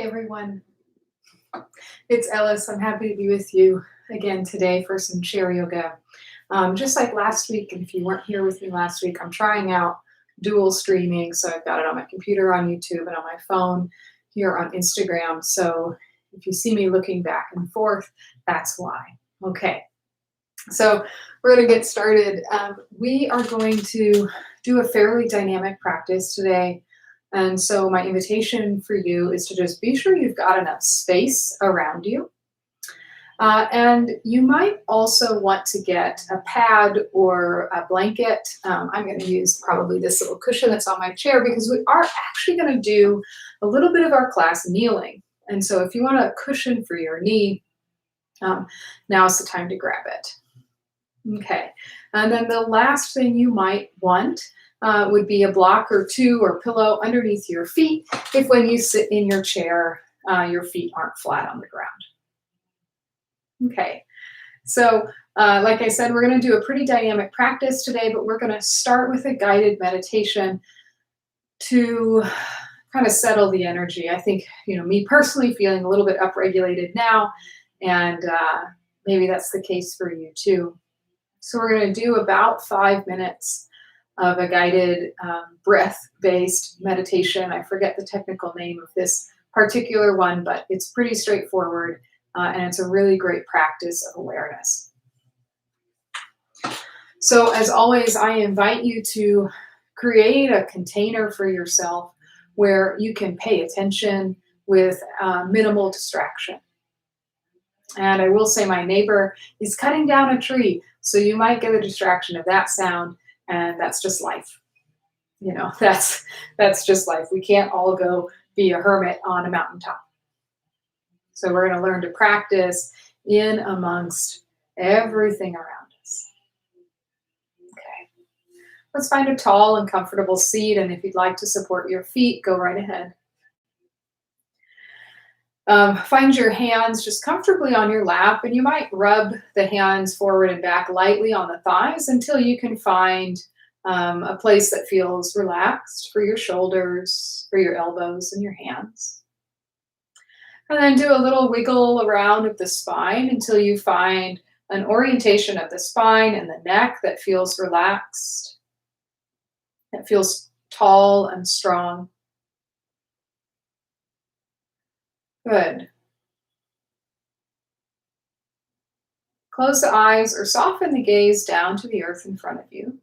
Everyone. It's Ellis. I'm happy to be with you again today for some chair yoga. Just like last week, and if you weren't here with me last week, I'm trying out dual streaming. So I've got it on my computer on YouTube and on my phone here on Instagram. So if you see me looking back and forth, that's why. Okay, so we're going to get started. We are going to do a fairly dynamic practice today. And so my invitation for you is to just be sure you've got enough space around you. And you might also want to get a pad or a blanket. I'm going to use probably this little cushion that's on my chair because we are actually going to do a little bit of our class kneeling. And so if you want a cushion for your knee, now's the time to grab it. Okay, and then the last thing you might want would be a block or two or pillow underneath your feet if when you sit in your chair, your feet aren't flat on the ground. Okay, so like I said, we're going to do a pretty dynamic practice today, but we're going to start with a guided meditation to kind of settle the energy. I think, me personally feeling a little bit upregulated now, and maybe that's the case for you too. So we're going to do about 5 minutes of a guided breath-based meditation. I forget the technical name of this particular one, but it's pretty straightforward, and it's a really great practice of awareness. So as always, I invite you to create a container for yourself where you can pay attention with minimal distraction. And I will say my neighbor is cutting down a tree, so you might get a distraction of that sound, and that's just life. That's just life. We can't all go be a hermit on a mountaintop. So we're going to learn to practice in amongst everything around us. Okay. Let's find a tall and comfortable seat, and if you'd like to support your feet, go right ahead. Find your hands just comfortably on your lap, and you might rub the hands forward and back lightly on the thighs until you can find a place that feels relaxed for your shoulders, for your elbows, and your hands. And then do a little wiggle around of the spine until you find an orientation of the spine and the neck that feels relaxed, that feels tall and strong. Good. Close the eyes or soften the gaze down to the earth in front of you.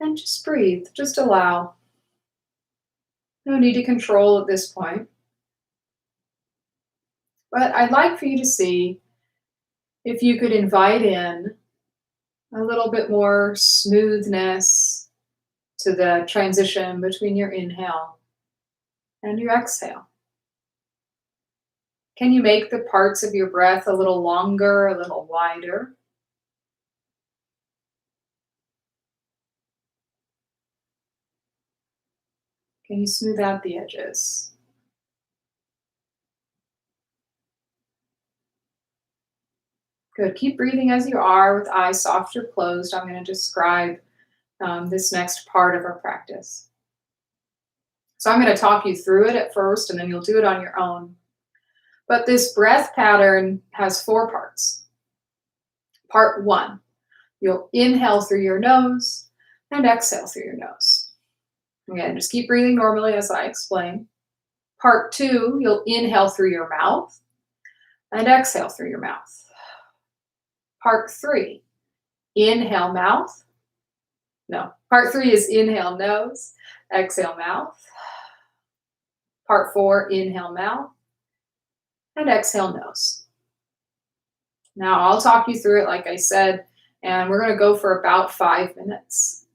And just breathe, just allow. No need to control at this point. But I'd like for you to see if you could invite in a little bit more smoothness to the transition between your inhale and your exhale. Can you make the parts of your breath a little longer, a little wider? Can you smooth out the edges? Good. Keep breathing as you are with eyes soft or closed. I'm going to describe this next part of our practice. So I'm going to talk you through it at first, and then you'll do it on your own. But this breath pattern has 4 parts. Part 1, you'll inhale through your nose and exhale through your nose. Again, just keep breathing normally as I explain. Part 2, you'll inhale through your mouth and exhale through your mouth. Part 3, inhale mouth. No, part 3 is inhale nose, exhale mouth. Part 4, inhale mouth and exhale nose. Now I'll talk you through it like I said, and we're going to go for about 5 minutes.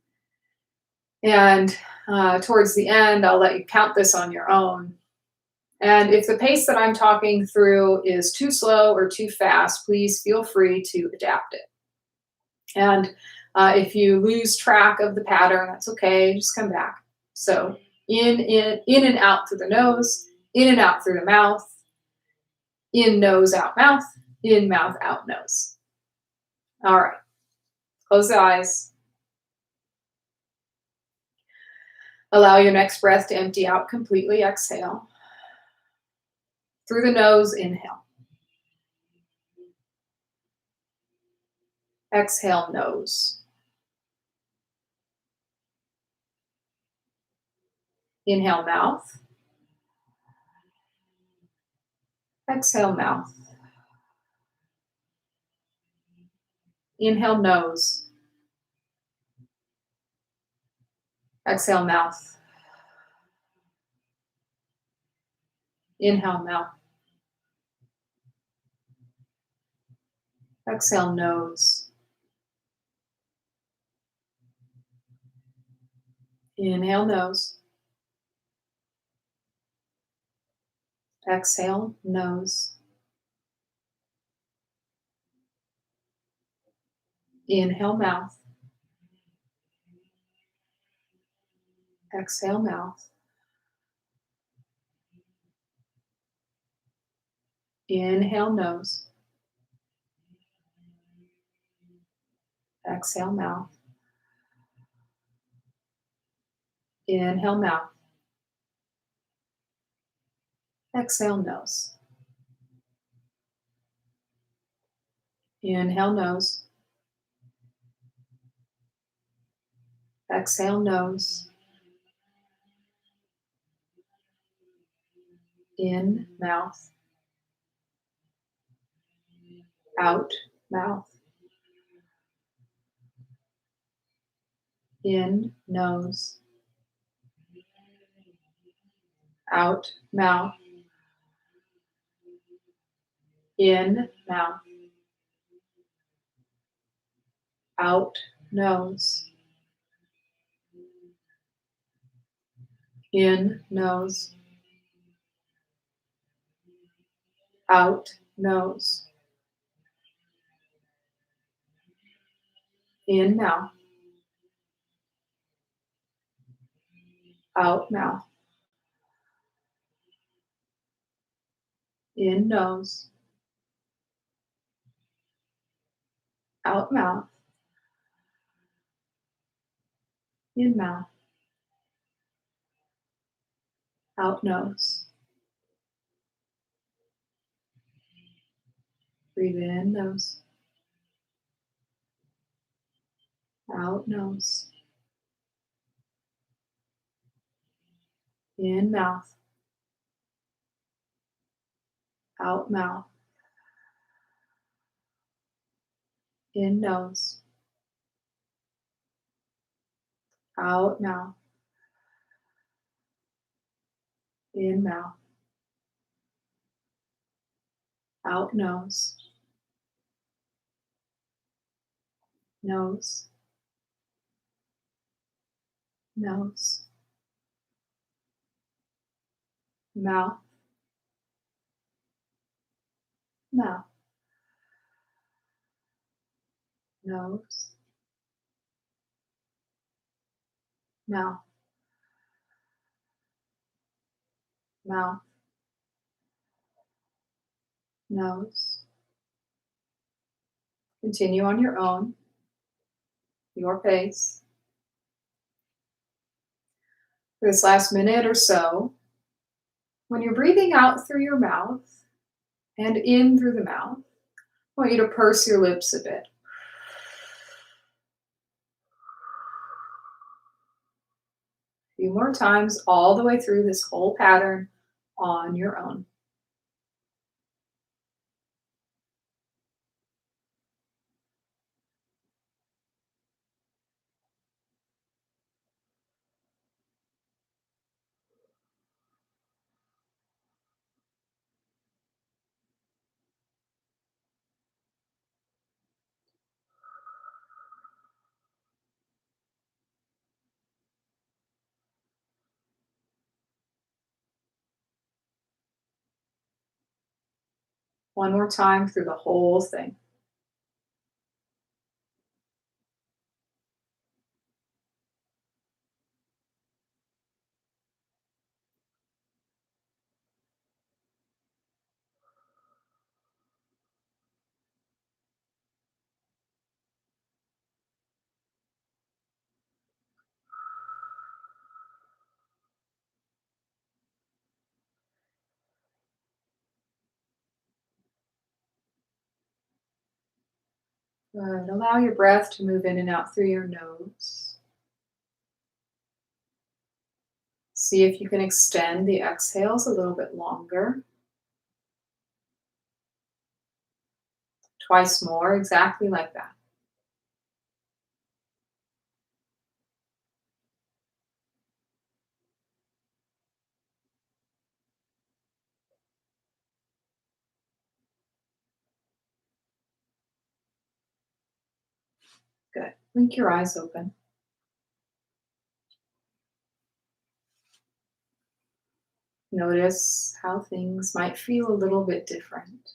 And towards the end, I'll let you count this on your own. And if the pace that I'm talking through is too slow or too fast, please feel free to adapt it. And if you lose track of the pattern, that's okay, just come back. So in and out through the nose, in and out through the mouth, in nose, out mouth, in mouth, out nose. All right, close the eyes. Allow your next breath to empty out completely. Exhale. Through the nose, inhale. Exhale, nose. Inhale, mouth. Exhale, mouth. Inhale, nose. Exhale, mouth. Inhale, mouth. Exhale, nose. Inhale, nose. Exhale, nose. Inhale, mouth. Exhale, mouth. Inhale, nose. Exhale, mouth. Inhale, mouth. Exhale, nose. Inhale, nose. Exhale, nose. In, mouth. Out, mouth. In, nose. Out, mouth. In, mouth. Out, nose. In, nose. Out, nose. In, mouth. Out, mouth. In, nose. Out, mouth. In, mouth. Out, nose. Breathe in, nose. Out, nose. In, mouth. Out, mouth. In, nose. Out, mouth. In, mouth. Out, nose. Nose. Nose. Mouth. Mouth. Nose. Mouth. Mouth. Nose. Continue on your own, your pace. For this last minute or so, when you're breathing out through your mouth and in through the mouth, I want you to purse your lips a bit. A few more times all the way through this whole pattern on your own. One more time through the whole thing. Good. Allow your breath to move in and out through your nose. See if you can extend the exhales a little bit longer. Twice more, exactly like that. Good. Blink your eyes open. Notice how things might feel a little bit different.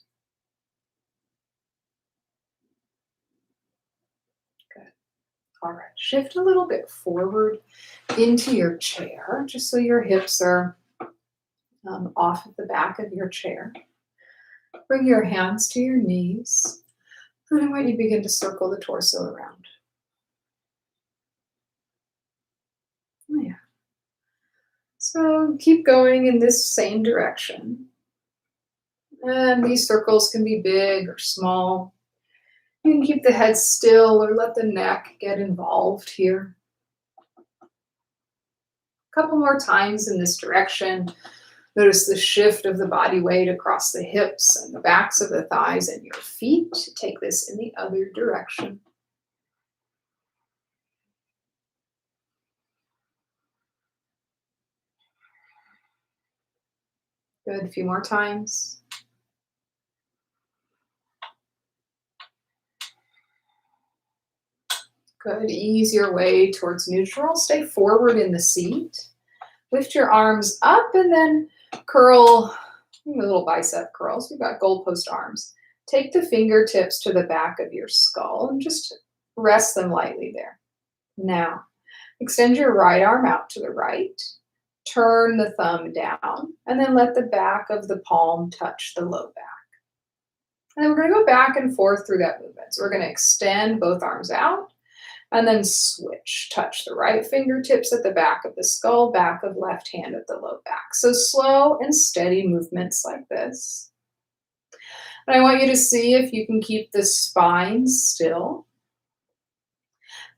Good. All right. Shift a little bit forward into your chair, just so your hips are off at the back of your chair. Bring your hands to your knees. And I want you to begin to circle the torso around. Oh, yeah. So keep going in this same direction. And these circles can be big or small. You can keep the head still or let the neck get involved here. A couple more times in this direction. Notice the shift of the body weight across the hips and the backs of the thighs and your feet. Take this in the other direction. Good. A few more times. Good. Ease your way towards neutral. Stay forward in the seat. Lift your arms up and then curl, little bicep curls. We've got goalpost arms. Take the fingertips to the back of your skull and just rest them lightly there. Now, extend your right arm out to the right. Turn the thumb down and then let the back of the palm touch the low back. And then we're going to go back and forth through that movement. So we're going to extend both arms out and then switch. Touch the right fingertips at the back of the skull, back of left hand at the low back. So slow and steady movements like this. And I want you to see if you can keep the spine still.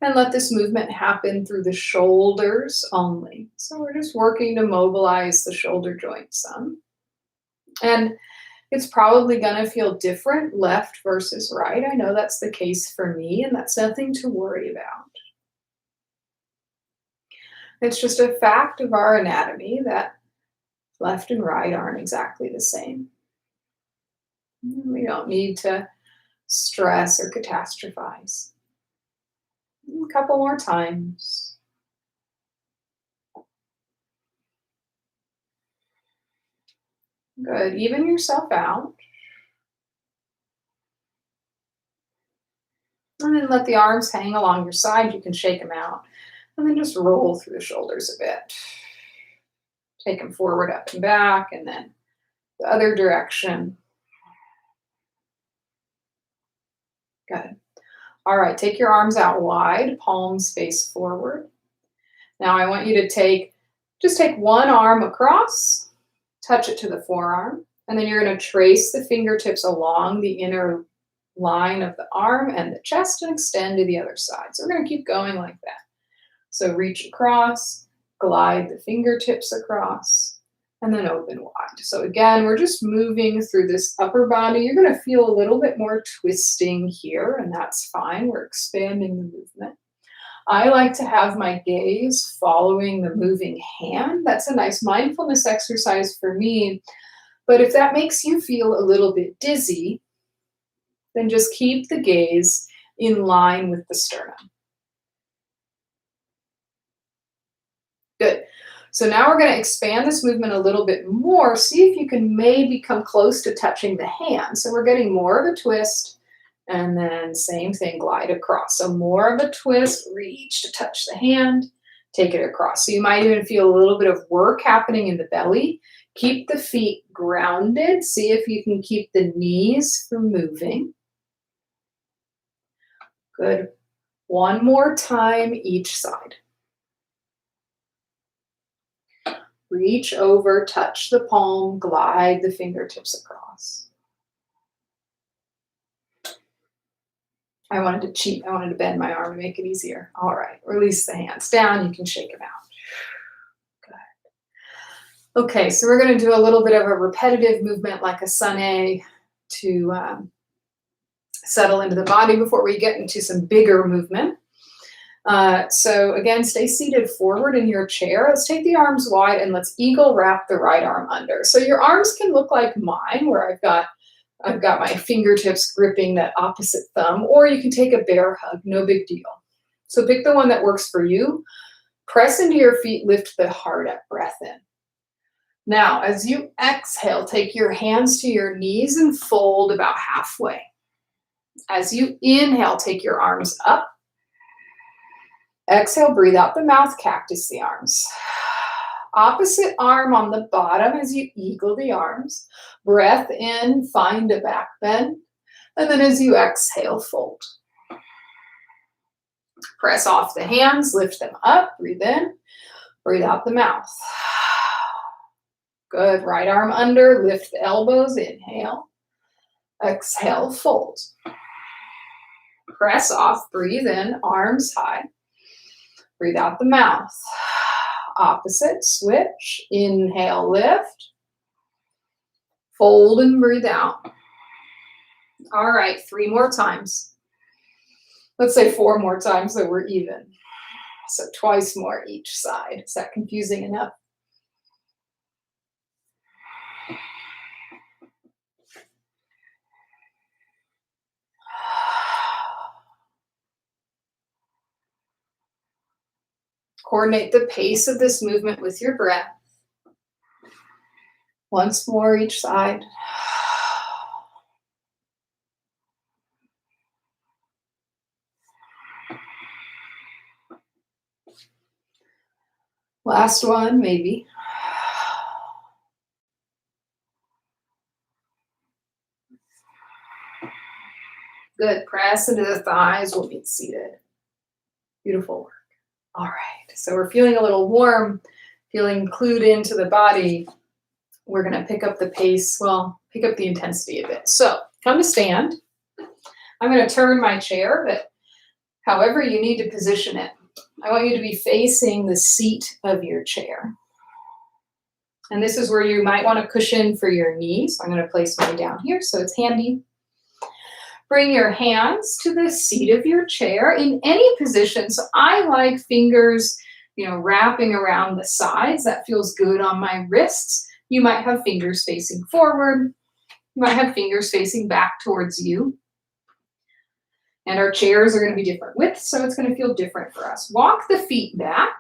And let this movement happen through the shoulders only. So we're just working to mobilize the shoulder joint some. And it's probably going to feel different left versus right. I know that's the case for me, and that's nothing to worry about. It's just a fact of our anatomy that left and right aren't exactly the same. We don't need to stress or catastrophize. A couple more times. Good. Even yourself out. And then let the arms hang along your side. You can shake them out. And then just roll through the shoulders a bit. Take them forward, up and back, and then the other direction. Good. All right, take your arms out wide, palms face forward. Now I want you to just take one arm across, touch it to the forearm, and then you're going to trace the fingertips along the inner line of the arm and the chest and extend to the other side. So we're going to keep going like that. So reach across, glide the fingertips across, and then open wide. So again, we're just moving through this upper body. You're going to feel a little bit more twisting here, and that's fine. We're expanding the movement. I like to have my gaze following the moving hand. That's a nice mindfulness exercise for me. But if that makes you feel a little bit dizzy, then just keep the gaze in line with the sternum. Good. So now we're going to expand this movement a little bit more. See if you can maybe come close to touching the hand. So we're getting more of a twist, and then same thing, glide across. So more of a twist, reach to touch the hand, take it across. So you might even feel a little bit of work happening in the belly. Keep the feet grounded. See if you can keep the knees from moving. Good. One more time each side. Reach over, touch the palm, glide the fingertips across. I wanted to cheat. I wanted to bend my arm to make it easier. All right, release the hands down. You can shake them out. Good. Okay, so we're going to do a little bit of a repetitive movement like a sunny to settle into the body before we get into some bigger movement. So again, stay seated forward in your chair. Let's take the arms wide and let's eagle wrap the right arm under. So your arms can look like mine, where I've got my fingertips gripping that opposite thumb, or you can take a bear hug, no big deal. So pick the one that works for you. Press into your feet, lift the heart up, breath in. Now, as you exhale, take your hands to your knees and fold about halfway. As you inhale, take your arms up. Exhale, breathe out the mouth, cactus the arms. Opposite arm on the bottom as you eagle the arms. Breath in, find a back bend. And then as you exhale, fold. Press off the hands, lift them up, breathe in, breathe out the mouth. Good, right arm under, lift the elbows, inhale. Exhale, fold. Press off, breathe in, arms high. Breathe out the mouth. Opposite, switch. Inhale, lift. Fold and breathe out. All right, 3 more times. Let's say 4 more times so we're even. So twice more each side. Is that confusing enough? Coordinate the pace of this movement with your breath. Once more each side. Last one, maybe. Good. Press into the thighs. We'll meet seated. Beautiful work. All right. So we're feeling a little warm, feeling clued into the body. We're going to pick up the pace. Well, pick up the intensity a bit. So come to stand. I'm going to turn my chair, but however you need to position it. I want you to be facing the seat of your chair. And this is where you might want to cushion for your knees. So I'm going to place mine down here so it's handy. Bring your hands to the seat of your chair in any position. So I like fingers, wrapping around the sides. That feels good on my wrists. You might have fingers facing forward. You might have fingers facing back towards you. And our chairs are going to be different widths, so it's going to feel different for us. Walk the feet back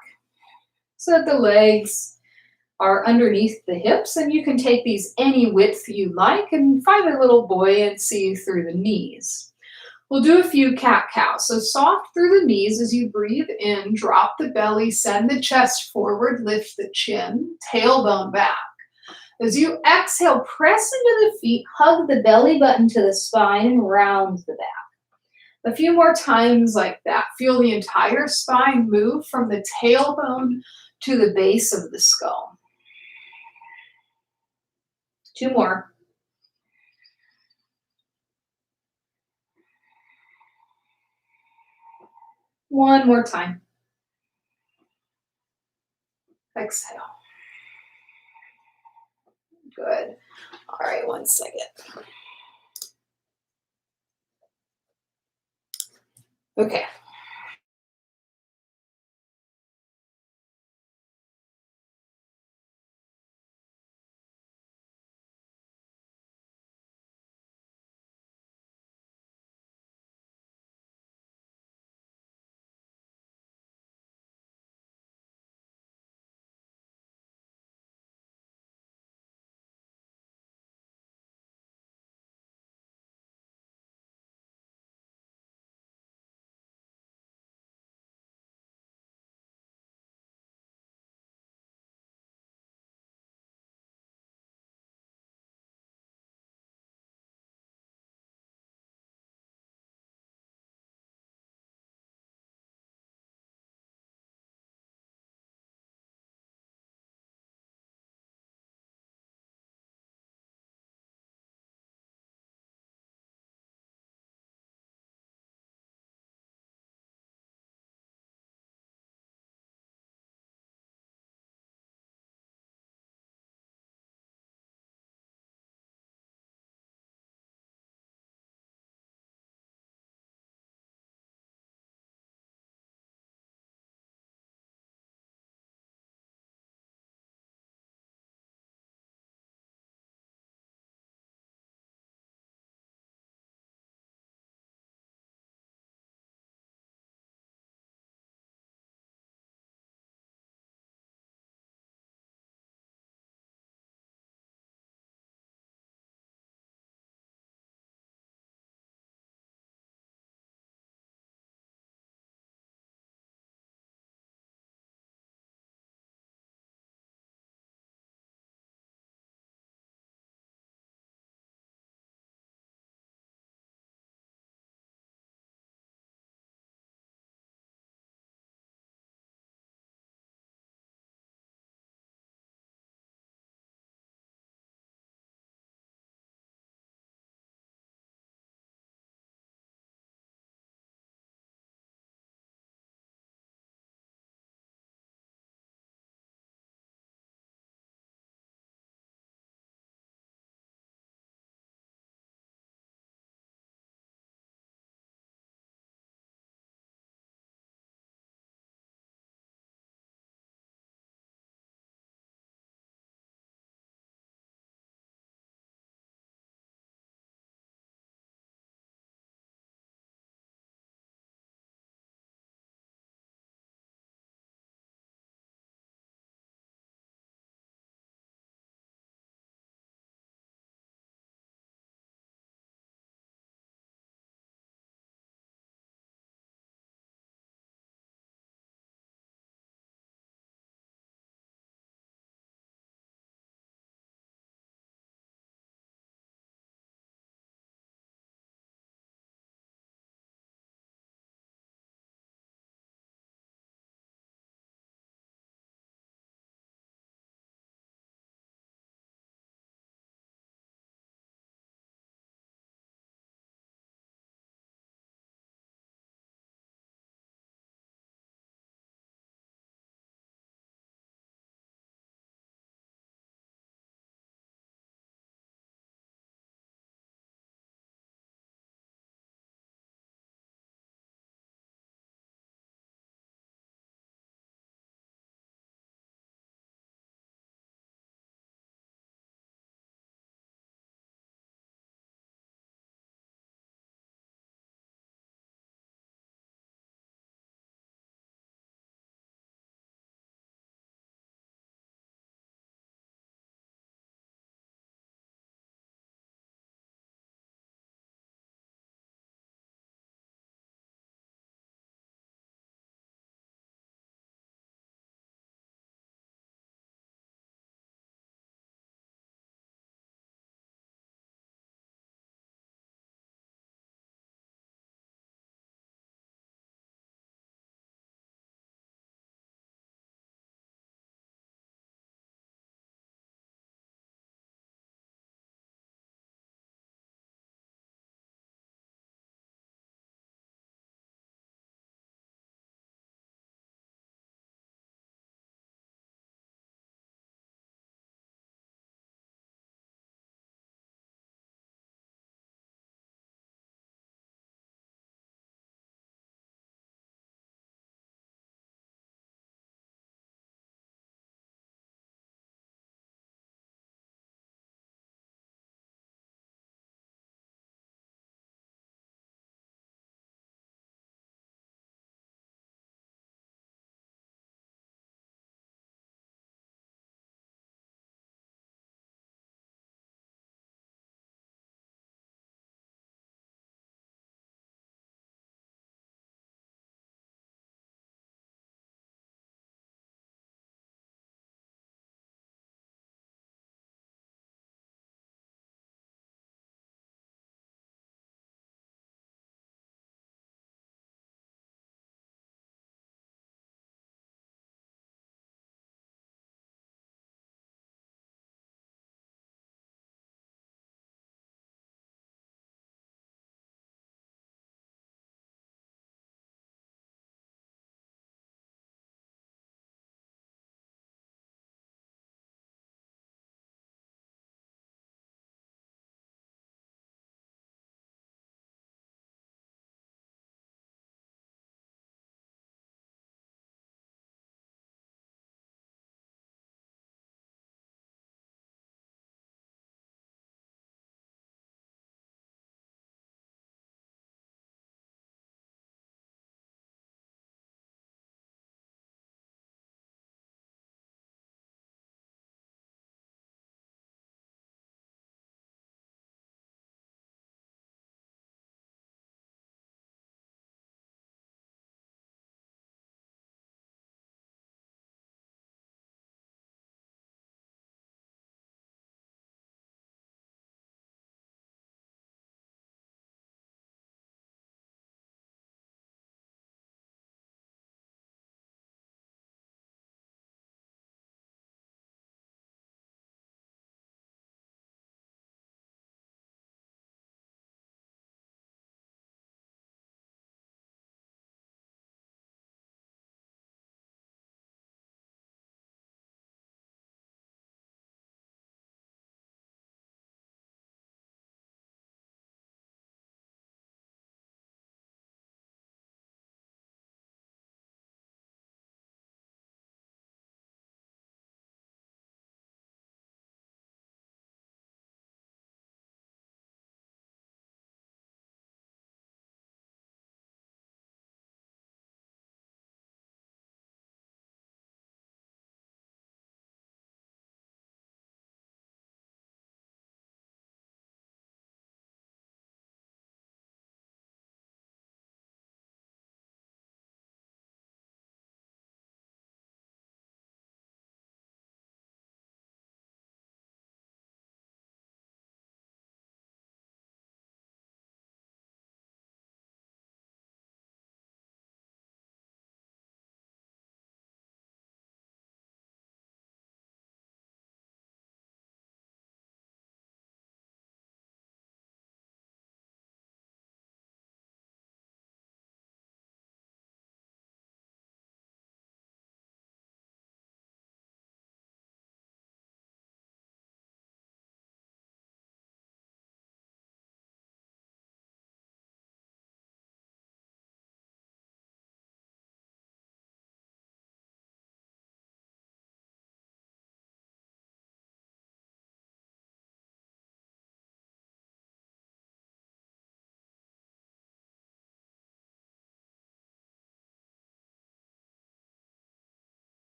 so that the legs are underneath the hips, and you can take these any width you like and find a little buoyancy through the knees. We'll do a few cat-cow. So soft through the knees as you breathe in, drop the belly, send the chest forward, lift the chin, tailbone back. As you exhale, press into the feet, hug the belly button to the spine, and round the back. A few more times like that. Feel the entire spine move from the tailbone to the base of the skull. 2 more. One more time. Exhale. Good. All right, 1 second. Okay,